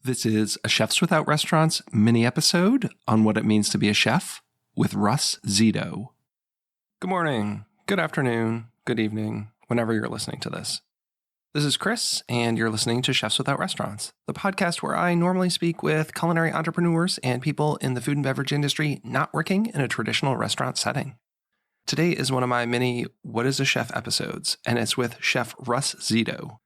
This is a Chefs Without Restaurants mini episode on what it means to be a chef with Russ, Zito. Good morning, good afternoon, good evening, whenever you're listening to this. This is Chris, and you're listening to Chefs Without Restaurants, the podcast where I normally speak with culinary entrepreneurs and people in the food and beverage industry not working in a traditional restaurant setting. Today is one of my mini What is a Chef episodes, and it's with Chef Russ Zito.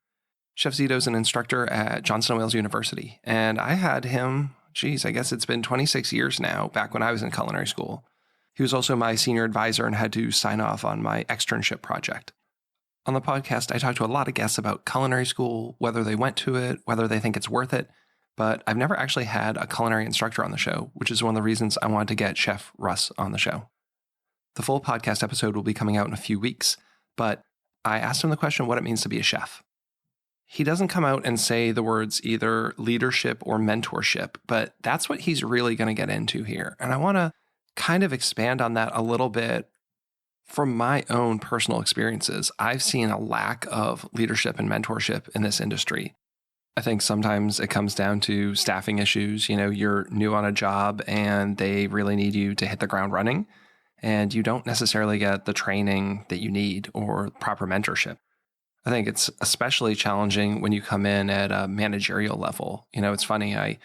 Chef Zito is an instructor at Johnson & Wales University, and I had him, I guess it's been 26 years now, back when I was in culinary school. He was also my senior advisor and had to sign off on my externship project. On the podcast, I talked to a lot of guests about culinary school, whether they went to it, whether they think it's worth it, but I've never actually had a culinary instructor on the show, which is one of the reasons I wanted to get Chef Russ on the show. The full podcast episode will be coming out in a few weeks, but I asked him the question what it means to be a chef. He doesn't come out and say the words either leadership or mentorship, but that's what he's really going to get into here. And I want to kind of expand on that a little bit from my own personal experiences. I've seen a lack of leadership and mentorship in this industry. I think sometimes it comes down to staffing issues. You know, you're new on a job and they really need you to hit the ground running, and you don't necessarily get the training that you need or proper mentorship. I think it's especially challenging when you come in at a managerial level. You know, it's funny, I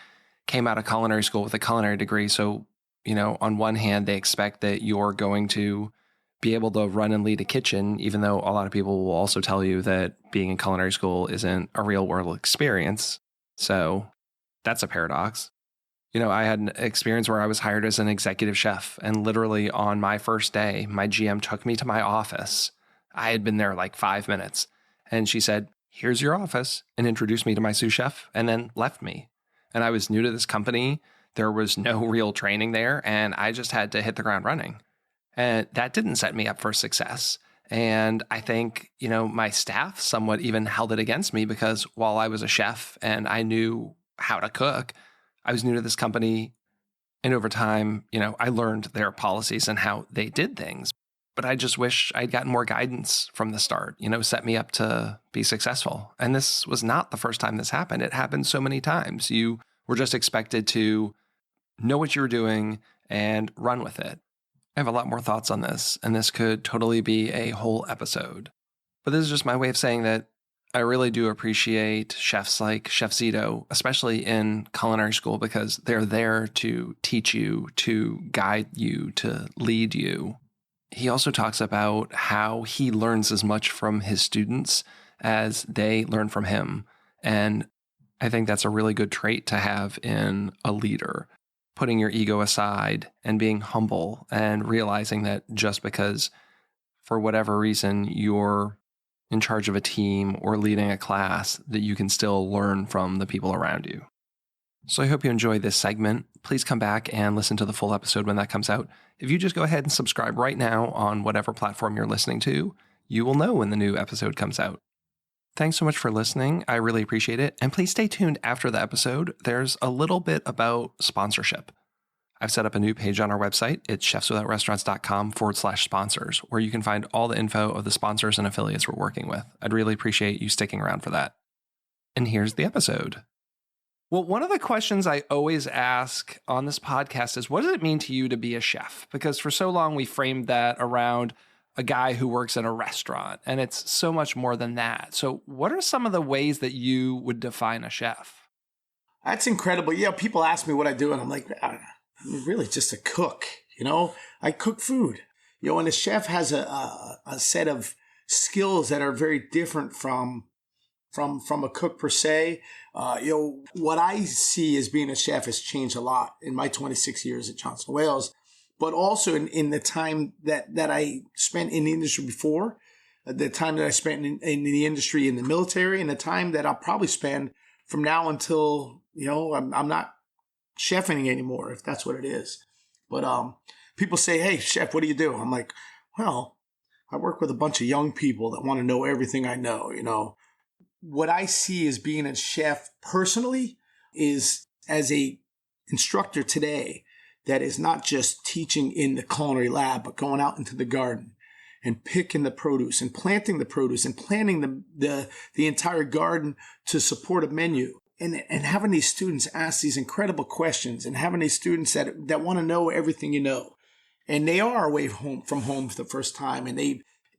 came out of culinary school with a culinary degree. So, you know, on one hand, they expect that you're going to be able to run and lead a kitchen, even though a lot of people will also tell you that being in culinary school isn't a real world experience. So that's a paradox. You know, I had an experience where I was hired as an executive chef, and literally on my first day, my GM took me to my office. I had been there like 5 minutes. And she said, "Here's your office," and introduced me to my sous chef and then left me. And I was new to this company. There was no real training there, and I just had to hit the ground running. And that didn't set me up for success. And I think, you know, my staff somewhat even held it against me, because while I was a chef and I knew how to cook, I was new to this company. And over time, you know, I learned their policies and how they did things. But I just wish I'd gotten more guidance from the start, you know, set me up to be successful. And this was not the first time this happened. It happened so many times. You were just expected to know what you were doing and run with it. I have a lot more thoughts on this, and this could totally be a whole episode. But this is just my way of saying that I really do appreciate chefs like Chef Zito, especially in culinary school, because they're there to teach you, to guide you, to lead you. He also talks about how he learns as much from his students as they learn from him. And I think that's a really good trait to have in a leader, putting your ego aside and being humble and realizing that just because for whatever reason you're in charge of a team or leading a class, that you can still learn from the people around you. So I hope you enjoy this segment. Please come back and listen to the full episode when that comes out. If you just go ahead and subscribe right now on whatever platform you're listening to, you will know when the new episode comes out. Thanks so much for listening. I really appreciate it. And please stay tuned after the episode. There's a little bit about sponsorship. I've set up a new page on our website. It's chefswithoutrestaurants.com/sponsors, where you can find all the info of the sponsors and affiliates we're working with. I'd really appreciate you sticking around for that. And here's the episode. Well, one of the questions I always ask on this podcast is, what does it mean to you to be a chef? Because for so long, we framed that around a guy who works in a restaurant, and it's so much more than that. So what are some of the ways that you would define a chef? That's incredible. Yeah, people ask me what I do, and I'm like, I'm really just a cook. You know, I cook food. You know, and a chef has a set of skills that are very different from a cook per se. You know, what I see as being a chef has changed a lot in my 26 years at Johnson & Wales, but also in the time that I spent in the industry before, the time that I spent in the industry in the military, and the time that I'll probably spend from now until, you know, I'm not chefing anymore, if that's what it is. But people say, "Hey, chef, what do you do?" I'm like, well, I work with a bunch of young people that want to know everything I know, you know. What I see as being a chef personally is, as a instructor today, that is not just teaching in the culinary lab, but going out into the garden and picking the produce and planting the produce and planting the entire garden to support a menu and having these students ask these incredible questions, and having these students that want to know everything you know, and they are away from home for the first time, and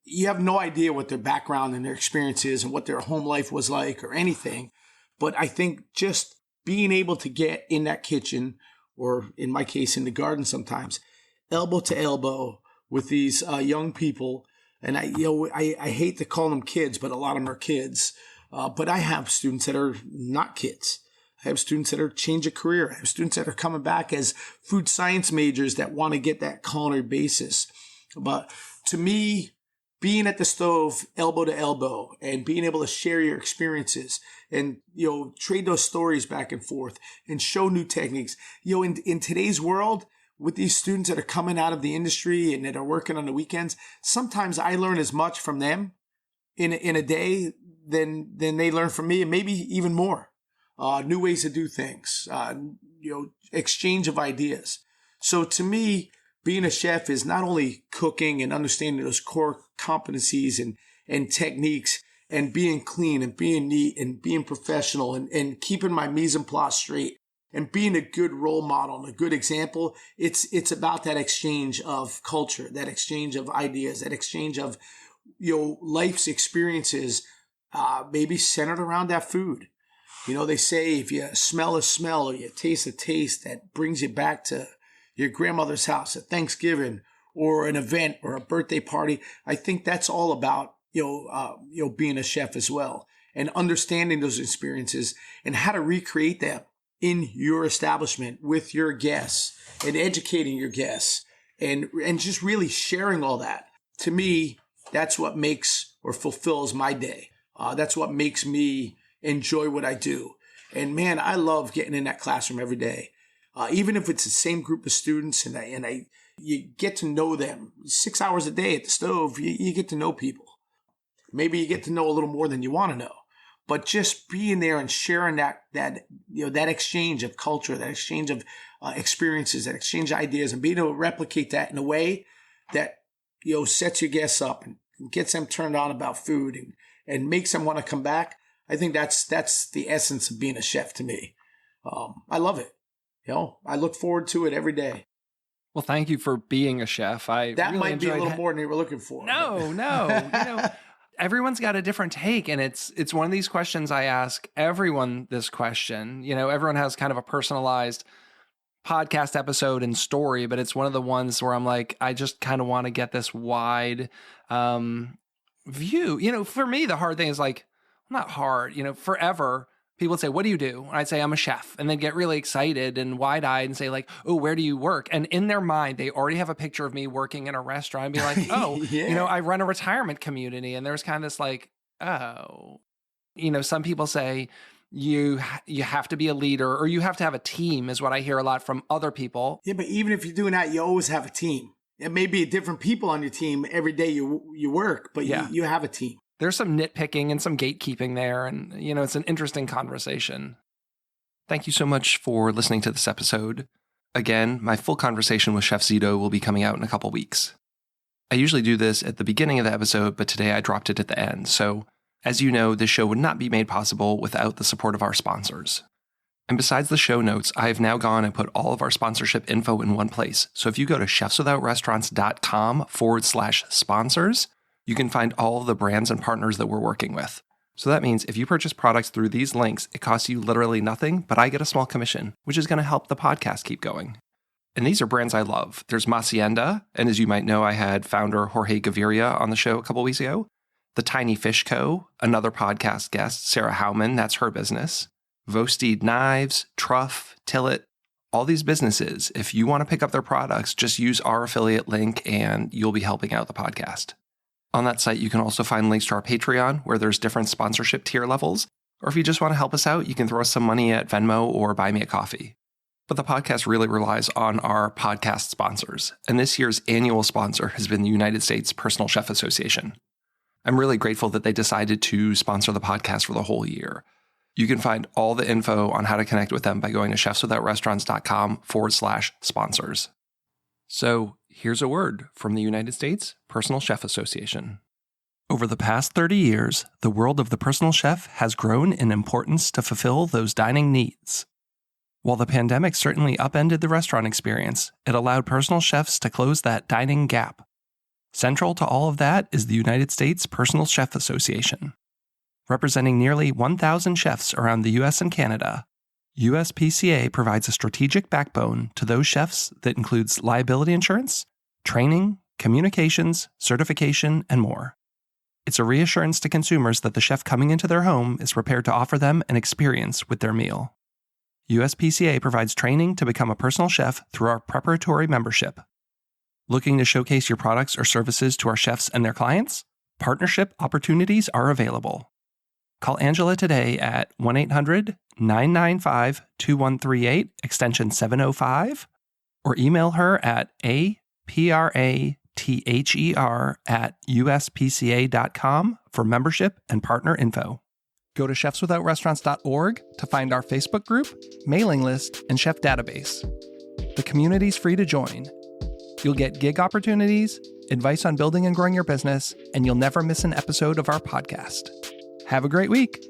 you have no idea what their background and their experience is and what their home life was like or anything. But I think just being able to get in that kitchen, or in my case, in the garden sometimes, elbow to elbow with these young people. And I hate to call them kids, but a lot of them are kids. But I have students that are not kids. I have students that are changing career. I have students that are coming back as food science majors that want to get that culinary basis. But to me, being at the stove, elbow to elbow, and being able to share your experiences and, trade those stories back and forth and show new techniques. In today's world, with these students that are coming out of the industry and that are working on the weekends, sometimes I learn as much from them in a day than they learn from me, and maybe even more. New ways to do things, exchange of ideas. So to me, being a chef is not only cooking and understanding those core competencies and techniques, and being clean and being neat and being professional and keeping my mise en place straight and being a good role model and a good example. It's about that exchange of culture, that exchange of ideas, that exchange of, life's experiences, maybe centered around that food. They say if you smell a smell or you taste a taste that brings you back to your grandmother's house at Thanksgiving or an event or a birthday party, I think that's all about, being a chef as well, and understanding those experiences and how to recreate them in your establishment with your guests, and educating your guests, and just really sharing all that. To me, that's what makes or fulfills my day. That's what makes me enjoy what I do. And man, I love getting in that classroom every day. Even if it's the same group of students, and you get to know them 6 hours a day at the stove, you get to know people. Maybe you get to know a little more than you want to know, but just being there and sharing that exchange of culture, that exchange of experiences, that exchange of ideas, and being able to replicate that in a way that, sets your guests up and gets them turned on about food and makes them want to come back. I think that's the essence of being a chef to me. I love it. I look forward to it every day. Well, thank you for being a chef. That really might be a little more than you were looking for. No. Everyone's got a different take, and it's one of these questions I ask everyone this question. Everyone has kind of a personalized podcast episode and story, but it's one of the ones where I'm like, I just kind of want to get this wide view. For me, the hard thing is not hard, forever people would say, what do you do? And I'd say, I'm a chef. And then get really excited and wide-eyed and say oh, where do you work? And in their mind, they already have a picture of me working in a restaurant and be like, oh, yeah. I run a retirement community. And there's kind of this some people say you have to be a leader, or you have to have a team, is what I hear a lot from other people. Yeah, but even if you're doing that, you always have a team. It may be different people on your team every day you work, but you have a team. There's some nitpicking and some gatekeeping there, and, it's an interesting conversation. Thank you so much for listening to this episode. Again, my full conversation with Chef Zito will be coming out in a couple weeks. I usually do this at the beginning of the episode, but today I dropped it at the end. So, as you know, this show would not be made possible without the support of our sponsors. And besides the show notes, I have now gone and put all of our sponsorship info in one place. So if you go to chefswithoutrestaurants.com/sponsors, you can find all of the brands and partners that we're working with. So that means if you purchase products through these links, it costs you literally nothing, but I get a small commission, which is going to help the podcast keep going. And these are brands I love. There's Macienda, and as you might know, I had founder Jorge Gaviria on the show a couple weeks ago. The Tiny Fish Co., another podcast guest, Sarah Howman, that's her business. Vosteed Knives, Truff, Tillet, all these businesses. If you want to pick up their products, just use our affiliate link and you'll be helping out the podcast. On that site, you can also find links to our Patreon, where there's different sponsorship tier levels. Or if you just want to help us out, you can throw us some money at Venmo or buy me a coffee. But the podcast really relies on our podcast sponsors. And this year's annual sponsor has been the United States Personal Chef Association. I'm really grateful that they decided to sponsor the podcast for the whole year. You can find all the info on how to connect with them by going to chefswithoutrestaurants.com/sponsors. So here's a word from the United States Personal Chef Association. Over the past 30 years, the world of the personal chef has grown in importance to fulfill those dining needs. While the pandemic certainly upended the restaurant experience, it allowed personal chefs to close that dining gap. Central to all of that is the United States Personal Chef Association. Representing nearly 1,000 chefs around the U.S. and Canada, USPCA provides a strategic backbone to those chefs that includes liability insurance, training, communications, certification, and more. It's a reassurance to consumers that the chef coming into their home is prepared to offer them an experience with their meal. USPCA provides training to become a personal chef through our preparatory membership. Looking to showcase your products or services to our chefs and their clients? Partnership opportunities are available. Call Angela today at 1-800-995-2138, extension 705, or email her at aprather@uspca.com for membership and partner info. Go to chefswithoutrestaurants.org to find our Facebook group, mailing list, and chef database. The community's free to join. You'll get gig opportunities, advice on building and growing your business, and you'll never miss an episode of our podcast. Have a great week.